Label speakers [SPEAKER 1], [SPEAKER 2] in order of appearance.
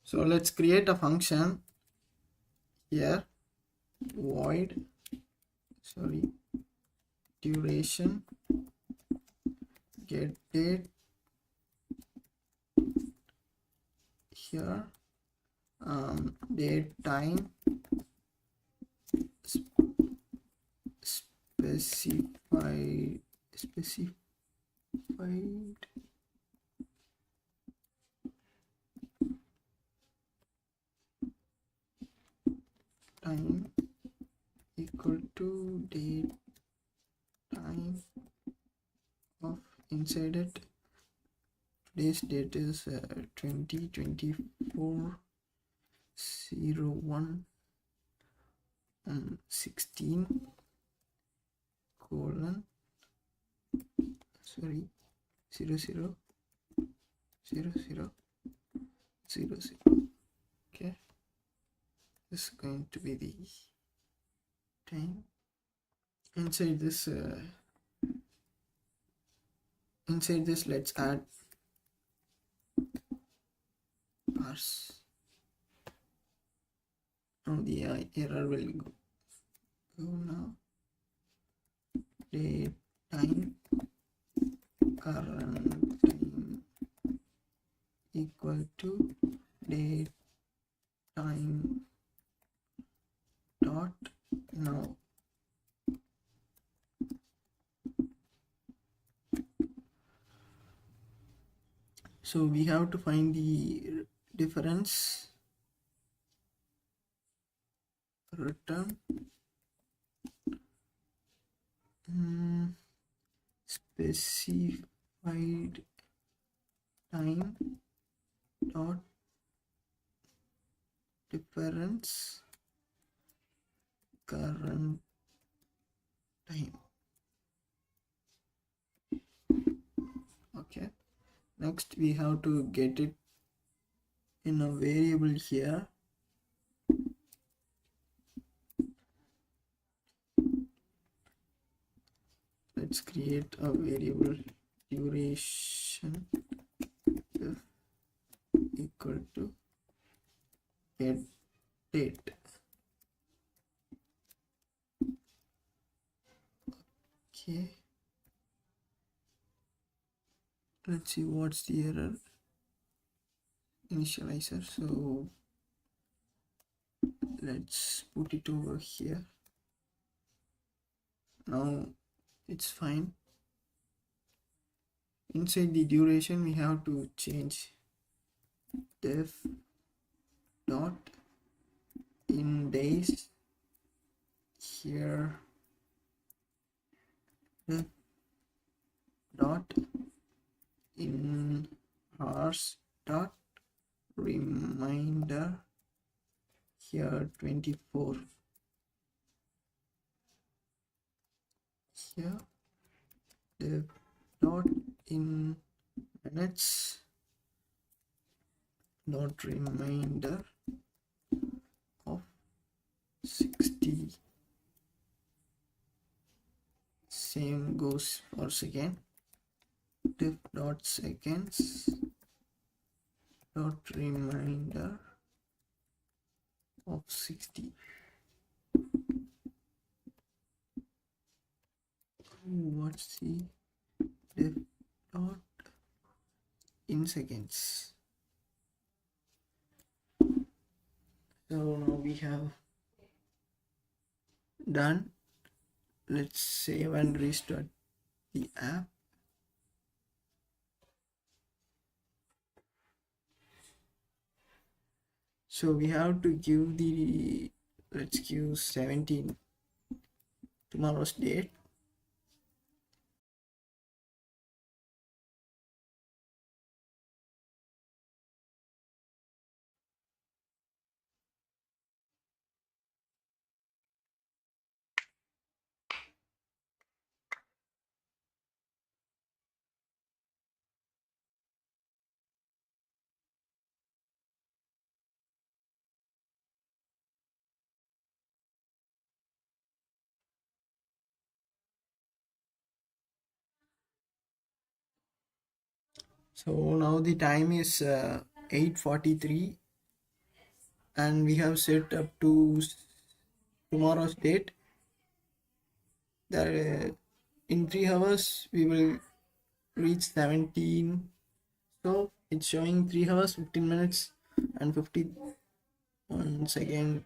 [SPEAKER 1] So let's create a function here, void duration get date here, date time specified time equal to date time of inside it. Today's date is 2024 01 16 colon 00 00 00. Okay, this is going to be the time. Inside this let's add parse. Now the error will go now. Date time current time equal to date time dot now. So we have to find the difference, return specified time dot difference current time. Okay, next we have to get it in a variable here. Let's create a variable duration equal to get date. Okay, let's see what's the error. Initializer, so let's put it over here. Now it's fine. Inside the duration we have to change def dot in days here, def dot in hours dot reminder here 24 here, def dot in minutes dot reminder of 60. Same goes for second, def dot seconds dot reminder of 60. What's the def dot in seconds? So now we have done. Let's save and restart the app. So we have to give the, let's give 17 tomorrow's date. So now the time is 8:43 and we have set up to tomorrow's date that in 3 hours we will reach 17. So it's showing 3 hours 15 minutes and 51 second